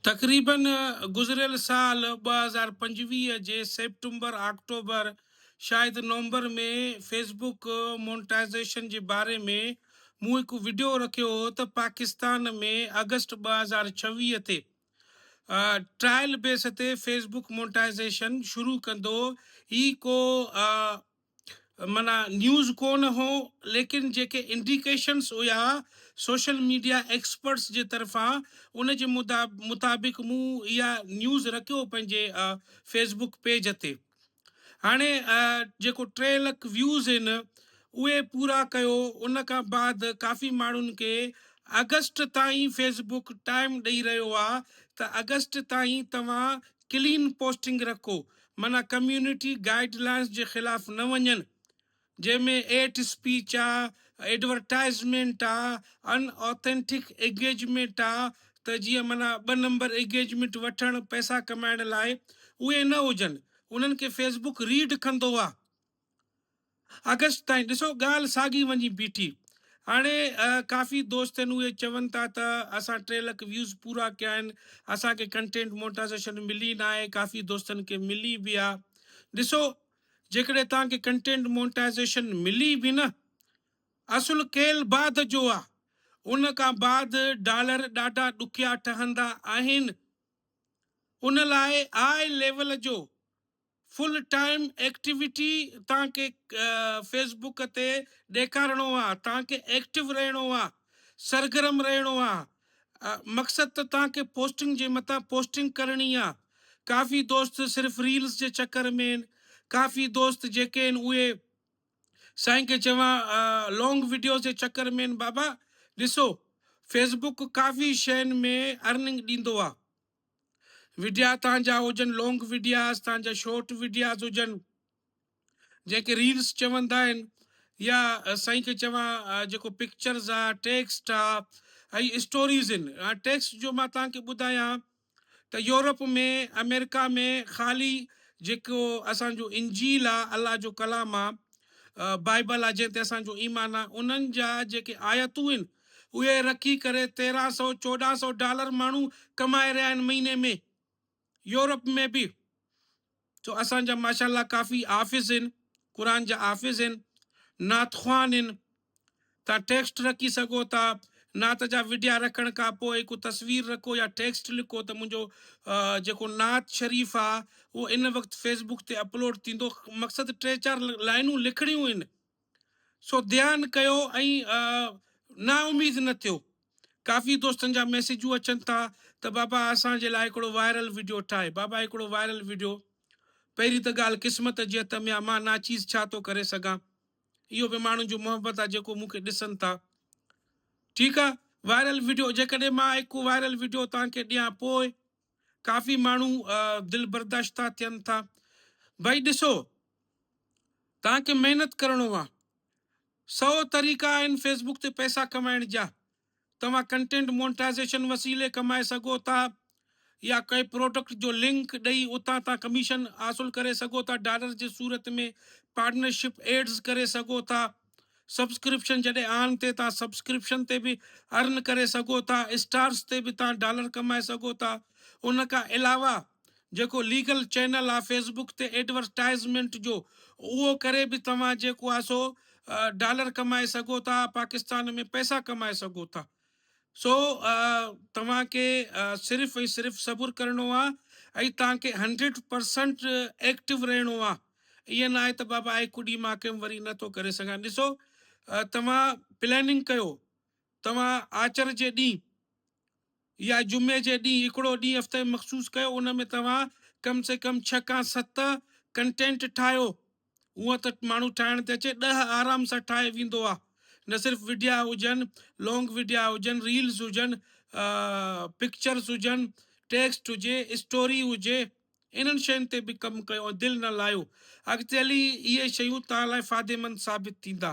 तक़रीबन गुज़िरियल साल 2025 जे सेप्टेंबर अक्टूबर शायदि नवंबर में फेसबुक मोनेटाइज़ेशन जे बारे में मूं हिकु वीडियो रखियो हो त पाकिस्तान में अगस्त 2026 ते ट्रायल बेस ते फेसबुक मोनेटाइज़ेशन शुरू कंदो। ही को माना न्यूज़ कोन हो, लेकिन जेके इंडिकेशंस हुया सोशल मीडिया एक्सपर्ट्स जे तरफ़ां उन जे मुताबिक़ मूं इहा न्यूज़ रखियो पंहिंजे फेसबुक पेज ते। हाणे जेको 3 लाख व्यूज़ आहिनि उहे पूरा कयो। उन खां बाद काफ़ी माण्हुनि खे अगस्त ताईं फेसबुक टाइम ॾेई रहियो आहे त अगस्त ताईं तव्हां क्लीन पोस्टिंग रखो, माना कम्यूनिटी गाइडलाइंस जे ख़िलाफ़ न वञनि, जंहिंमें एट स्पीच आहे, एडवर्टाइज़मेंट आहे, अनऑथेंटिक एंगेजमेंट आहे, त जीअं माना 2 नंबर एंगेजमेंट वठण पैसा कमाइण लाइ उहे न हुजनि। उन्हनि खे फेसबुक रीड कंदो आहे अगस्त ताईं। ॾिसो ॻाल्हि साॻी वञी बीठी। हाणे काफ़ी दोस्त आहिनि उहे चवनि था त असां 3 लाख व्यूज़ पूरा कया आहिनि, असांखे कंटेंट मोनेटाइज़ेशन मिली न आहे। काफ़ी दोस्तनि खे मिली बि आहे। ॾिसो, जेकॾहिं तव्हांखे कंटेंट मोनेटाइज़ेशन मिली बि न, असुल केल बाद जो आहे। उन खां बाद डॉलर ॾाढा ॾुखिया ठहंदा आहिनि। उन लाइ हाई लेवल जो फुल टाइम एक्टिविटी तव्हांखे फेसबुक ते ॾेखारिणो आहे। तव्हांखे एक्टिव रहणो आहे, सरगर्म रहणो आहे। मक़सदु त तव्हांखे पोस्टिंग जे मथां पोस्टिंग करणी आहे। काफ़ी दोस्त सिर्फ़ु रील्स जे चक्कर में आहिनि। काफ़ी दोस्त जेके आहिनि उहे साईं खे चवां लॉन्ग वीडियो जे चक्कर में आहिनि। बाबा ॾिसो, फेसबुक काफ़ी शयुनि में अर्निंग ॾींदो आहे। वीडिया तव्हांजा हुजनि, लॉन्ग वीडियास, तव्हांजा शॉर्ट वीडियास हुजनि, जंहिंखे रील्स चवंदा आहिनि, या साईं खे चवां जेको पिक्चर्स आहे, टेक्स्ट आहे, ऐं स्टोरीज़ आहिनि। टेक्स्ट जो मां तव्हांखे ॿुधायां त यूरोप में, अमेरिका में ख़ाली जेको असांजो इंजील आहे, अलाह जो कलाम आहे, बाइबल आहे, जंहिं ते असांजो ईमान आहे, उन्हनि जा जेके आयतूं आहिनि उहे रखी करे $1300-1400 माण्हू कमाए रहिया आहिनि महीने में, यूरोप में बि। तो असांजा माशाल्लाह काफ़ी हाफ़िज़ आहिनि, क़ुरान जा हाफ़िज़ आहिनि, नातख़्वान आहिनि। तव्हां टेक्स्ट रखी सघो था। नात जा वीडिया रखण खां पोइ हिकु तस्वीर रखो या टेक्स्ट लिखो त मुंहिंजो जेको नात शरीफ़ आहे उहो इन वक़्तु फेसबुक ते अपलोड थींदो। मक़सदु 3-4 लाइनूं लिखणियूं आहिनि। सो ध्यानु कयो ऐं नाउमीद न थियो। काफ़ी दोस्तनि जा मैसेजूं अचनि था त बाबा असांजे लाइ हिकिड़ो वायरल वीडियो ठाहे। बाबा हिकिड़ो वायरल वीडियो, पहिरीं त ॻाल्हि क़िस्मत जे हथ में आहे, मां नाचीज़ छा थो करे सघां। इहो बि माण्हुनि जो मोहबत आहे जेको मूंखे ॾिसनि था। ठीकु आहे, वायरल वीडियो जेकॾहिं मां हिकु वायरल वीडियो तव्हांखे ॾियां, पोइ काफ़ी माण्हू दिलि बर्दाश्त था थियनि था। भई ॾिसो, तव्हांखे महिनत करिणो आहे। 100 तरीक़ा आहिनि फेसबुक ते पैसा कमाइण जा। तव्हां कंटेंट मोनेटाइज़ेशन वसीले कमाए सघो था, या कंहिं प्रोडक्ट जो लिंक ॾेई उतां तव्हां कमीशन हासिल करे सघो था। डॉलर जे सूरत में पार्टनरशिप एड्स करे सघो था। सब्सक्रिप्शन जॾहिं आन ते तव्हां सब्सक्रिप्शन ते बि अर्न करे सघो था। स्टार्स ते बि तव्हां डॉलर कमाए सघो था। उन खां अलावा जेको लीगल चैनल आहे फेसबुक ते एडवर्टाइज़मेंट जो, उहो करे बि तव्हां जेको आहे सो डॉलर कमाए सघो था, पाकिस्तान में पैसा कमाए सघो था। सो तव्हांखे सिर्फ़ु ऐं सिर्फ़ु सबुरु करिणो आहे ऐं तव्हांखे 100% एक्टिव रहणो आहे। ईअं न आहे त बाबा हिकु ॾींहुं मां कंहिं वरी नथो करे सघां। ॾिसो, तव्हां प्लैनिंग कयो। तव्हां आचर जे ॾींहुं या जुमे जे ॾींहुं हिकिड़ो ॾींहुं हफ़्ते में मख़सूसु कयो, उन में तव्हां कम से कम 6 खां 7 कंटेंट ठाहियो। हूअं त माण्हू ठाहिण ते अचे, 10 आराम सां ठाहे वेंदो आहे। न सिर्फ़ु वीडिया हुजनि, लॉन्ग वीडिया हुजनि, रील्स हुजनि, पिक्चर्स हुजनि, टेक्स्ट हुजे, स्टोरी हुजे, इन्हनि शयुनि ते बि कमु कयो, दिलि न लाहियो। अॻिते हली इहे शयूं तव्हां लाइ फ़ाइदेमंद साबित थींदा।